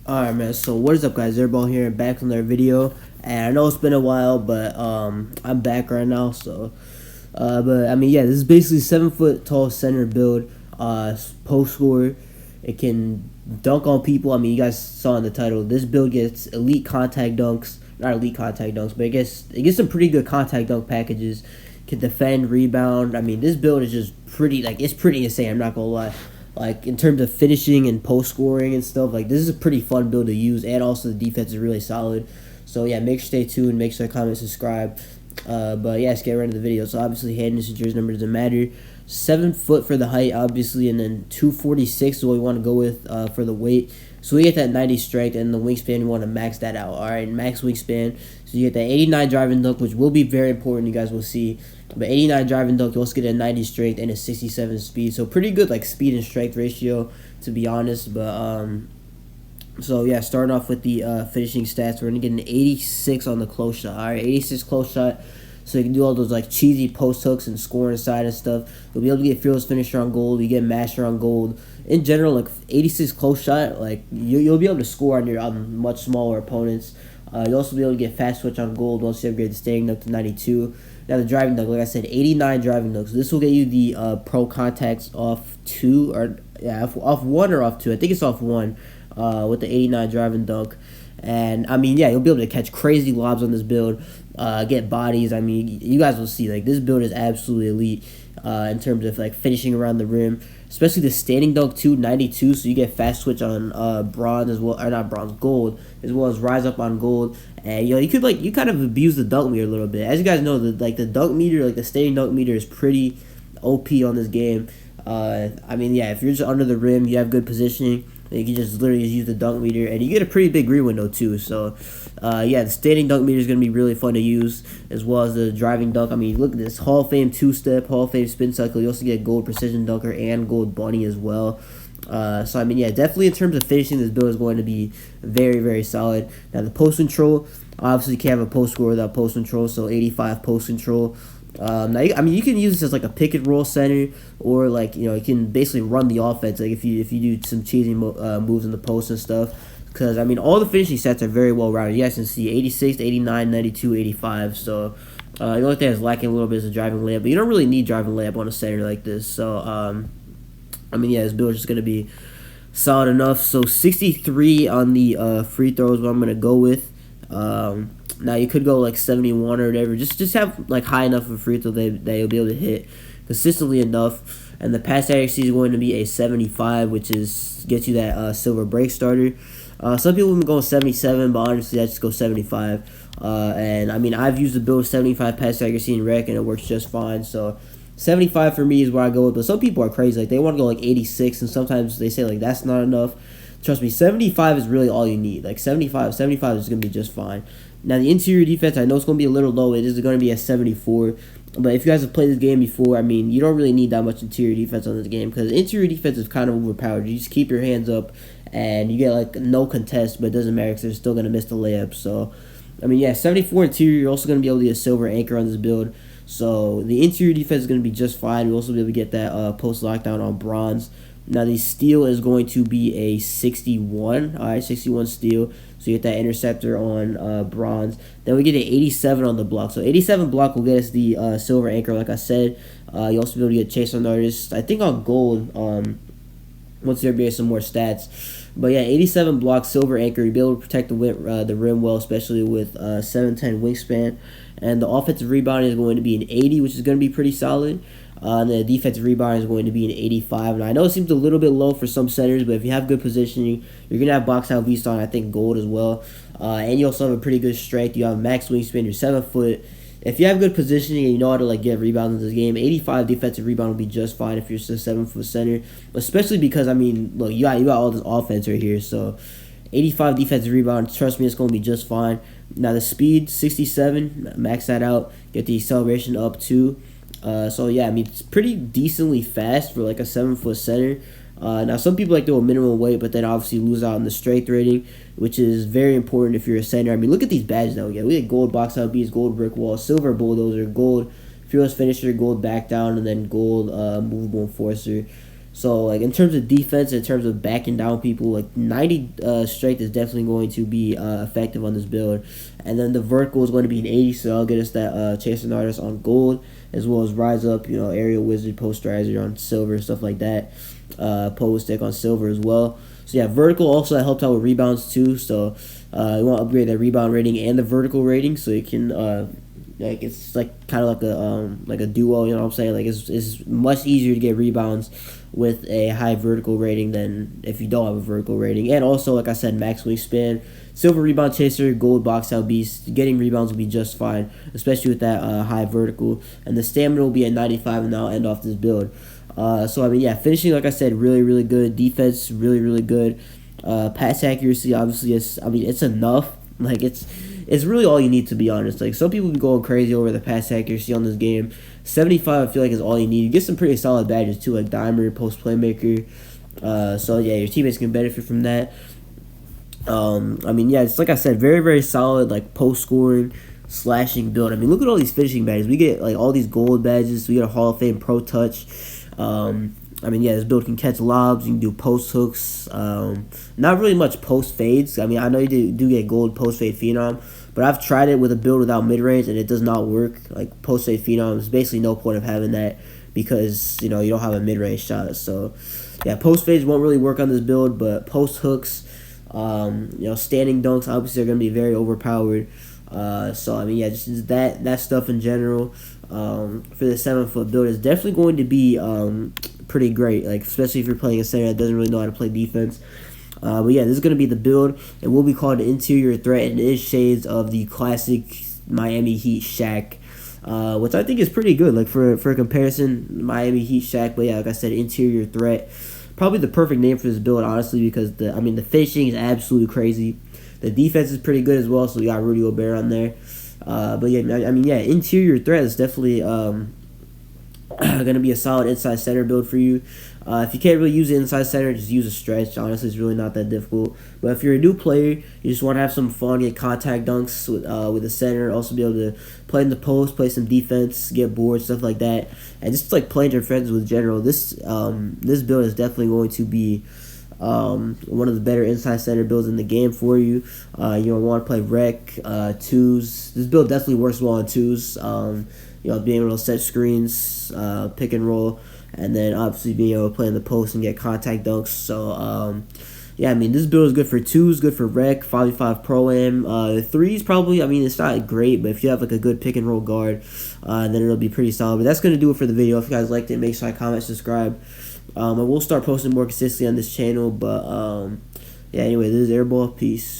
Alright, man, so what is up, guys? Airball here, back on their video. And I know it's been a while, but I'm back right now. So but I mean, yeah, this is basically 7 foot tall center build, post scorer. It can dunk on people. I mean, you guys saw in the title, this build gets elite contact dunks. Not elite contact dunks, but it gets some pretty good contact dunk packages. Can defend, rebound. I mean, this build is just pretty, like, it's pretty insane, I'm not gonna lie. Like, in terms of finishing and post scoring and stuff, like, this is a pretty fun build to use, and also the defense is really solid. So yeah, make sure to stay tuned, make sure to comment, subscribe. But yeah, let's get right into the video. So obviously, hand and jersey number doesn't matter. 7 foot for the height, obviously, and then 246 is what we want to go with for the weight. So we get that 90 strength, and the wingspan, we want to max that out. All right, max wingspan. So you get that 89 driving dunk, which will be very important. You guys will see. But 89 driving dunk, you also get a 90 strength and a 67 speed. So pretty good, like, speed and strength ratio, to be honest. But so yeah, starting off with the finishing stats, we're gonna get an 86 on the close shot. All right, 86 close shot. So you can do all those, like, cheesy post hooks and score inside and stuff. You'll be able to get fearless finisher on gold. You get master on gold. In general, like, 86 close shot, like, you'll be able to score on much smaller opponents. You'll also be able to get fast switch on gold once you upgrade the standing dunk to 92. Now the driving dunk, like I said, 89 driving dunks. So this will get you the pro contacts off 2, or yeah, off 1 or off 2. I think it's off 1 with the 89 driving dunk. And I mean, yeah, you'll be able to catch crazy lobs on this build, get bodies. I mean, you guys will see, like, this build is absolutely elite in terms of, like, finishing around the rim, especially the standing dunk too, 92. So you get fast switch on bronze as well, or not bronze, gold, as well as rise up on gold. And you could, like, you kind of abuse the dunk meter a little bit. As you guys know, the dunk meter, like the standing dunk meter, is pretty OP on this game. I mean, yeah, if you're just under the rim, you have good positioning, you can just literally use the dunk meter, and you get a pretty big green window too. So, yeah, the standing dunk meter is going to be really fun to use, as well as the driving dunk. I mean, look at this Hall of Fame 2-step, Hall of Fame spin cycle. You also get gold precision dunker and gold bunny as well. So, I mean, yeah, definitely in terms of finishing, this build is going to be very, very solid. Now, the post control, obviously, you can't have a post score without post control, so 85 post control. Now, I mean, you can use this as, like, a pick and roll center, or, like, you can basically run the offense, like, if you do some cheesy moves in the post and stuff. Because, I mean, all the finishing stats are very well rounded. You guys can see 86, 89, 92, 85. So the only thing that's lacking a little bit is a driving layup, but you don't really need driving layup on a center like this. So I mean, yeah, this build is just gonna be solid enough. So 63 on the free throws, what I'm gonna go with. Now you could go like 71 or whatever. Just have, like, high enough of a free throw that you'll be able to hit consistently enough. And the pass accuracy is going to be a 75, which gets you that silver break starter. Some people have been going 77, but honestly, I just go 75. And I mean, I've used the build 75 pass accuracy in rec, and it works just fine. So 75 for me is where I go with. But some people are crazy, like, they want to go like 86, and sometimes they say, like, that's not enough. Trust me, 75 is really all you need. Like, 75 is going to be just fine. Now, the interior defense, I know it's going to be a little low. It is going to be a 74. But if you guys have played this game before, I mean, you don't really need that much interior defense on this game, because interior defense is kind of overpowered. You just keep your hands up, and you get, like, no contest, but it doesn't matter because they're still going to miss the layup. So, I mean, yeah, 74 interior. You're also going to be able to get a silver anchor on this build. So the interior defense is going to be just fine. We'll also be able to get that post lockdown on bronze. Now, the steal is going to be a 61. All right, 61 steal. So you get that interceptor on bronze. Then we get an 87 on the block. So 87 block will get us the silver anchor, like I said. You also be able to get chase on artists, I think, on gold, once there be some more stats. But yeah, 87 block, silver anchor. You'll be able to protect the rim well, especially with 7'10" wingspan. And the offensive rebounding is going to be an 80, which is going to be pretty solid. And the defensive rebound is going to be an 85. And I know it seems a little bit low for some centers, but if you have good positioning, you're going to have box out vista on, I think, gold as well. And you also have a pretty good strength. You have max wingspan. You're 7 foot. If you have good positioning and you know how to, like, get rebounds in this game, 85 defensive rebound will be just fine if you're just a 7 foot center. Especially because, I mean, look, you got all this offense right here. So 85 defensive rebound, trust me, it's going to be just fine. Now the speed, 67, max that out. Get the acceleration up too. So yeah, I mean, it's pretty decently fast for, like, a 7 foot center. Now, some people like to go minimum weight, but then obviously lose out on the strength rating, which is very important if you're a center. I mean, look at these badges that we get. We get gold box out beats, gold brick wall, silver bulldozer, gold fearless finisher, gold back down, and then gold movable enforcer. So like in terms of defense, in terms of backing down people, like 90 strength is definitely going to be effective on this build. And then the vertical is going to be an 80, so I'll get us that Chasing Artist on gold, as well as Rise Up, Aerial Wizard, Posterizer on silver, stuff like that. Pose Stick on silver as well. So yeah, vertical also that helped out with rebounds too. So you want to upgrade that rebound rating and the vertical rating, so you can like it's like kind of like a duo. You know what I'm saying? Like it's much easier to get rebounds with a high vertical rating than if you don't have a vertical rating. And also, like I said, max wingspan, silver rebound chaser, gold box out beast. Getting rebounds will be just fine, especially with that high vertical. And the stamina will be at 95, and I'll end off this build. So I mean, yeah, finishing, like I said, really, really good. Defense, really, really good. Pass accuracy, obviously, it's enough. Like it's really all you need, to be honest. Like some people be going crazy over the pass accuracy on this game. 75, I feel like, is all you need. You get some pretty solid badges too, like Dimer, Post Playmaker. So yeah, your teammates can benefit from that. I mean, yeah, it's like I said, very, very solid, like post scoring, slashing build. I mean, look at all these finishing badges. We get like all these gold badges. We get a Hall of Fame Pro Touch. I mean, yeah, this build can catch lobs. You can do post hooks. Not really much post fades. I mean, I know you do get gold post fade phenom, but I've tried it with a build without mid range, and it does not work. Like post fade phenom, there's basically no point of having that because you don't have a mid range shot. So yeah, post fades won't really work on this build, but post hooks, standing dunks obviously are going to be very overpowered. So I mean, yeah, just that stuff in general. For the 7 foot build is definitely going to be pretty great, like especially if you're playing a center that doesn't really know how to play defense. But yeah, this is going to be the build. It will be called Interior Threat, and it is shades of the classic Miami Heat Shaq, which I think is pretty good. Like for comparison, Miami Heat Shaq. But yeah, like I said, Interior Threat, probably the perfect name for this build, honestly, because the finishing is absolutely crazy. The defense is pretty good as well, so we got Rudy Gobert on there. But yeah, I mean, yeah, Interior Threat is definitely going to be a solid inside center build for you. If you can't really use the inside center, just use a stretch. Honestly, it's really not that difficult. But if you're a new player, you just want to have some fun, get contact dunks with the center, also be able to play in the post, play some defense, get bored, stuff like that, and just like playing your friends with general. This build is definitely going to be one of the better inside center builds in the game for you. You want to play rec, twos. This build definitely works well on twos. Being able to set screens, pick and roll, and then obviously being able to play in the post and get contact dunks. So yeah, I mean, this build is good for twos, good for rec, 5v5 pro-am. Threes probably, I mean, it's not great, but if you have like a good pick and roll guard, then it'll be pretty solid. But that's going to do it for the video. If you guys liked it, make sure to comment, subscribe. I will start posting more consistently on this channel, but yeah, anyway, this is Airball. Peace.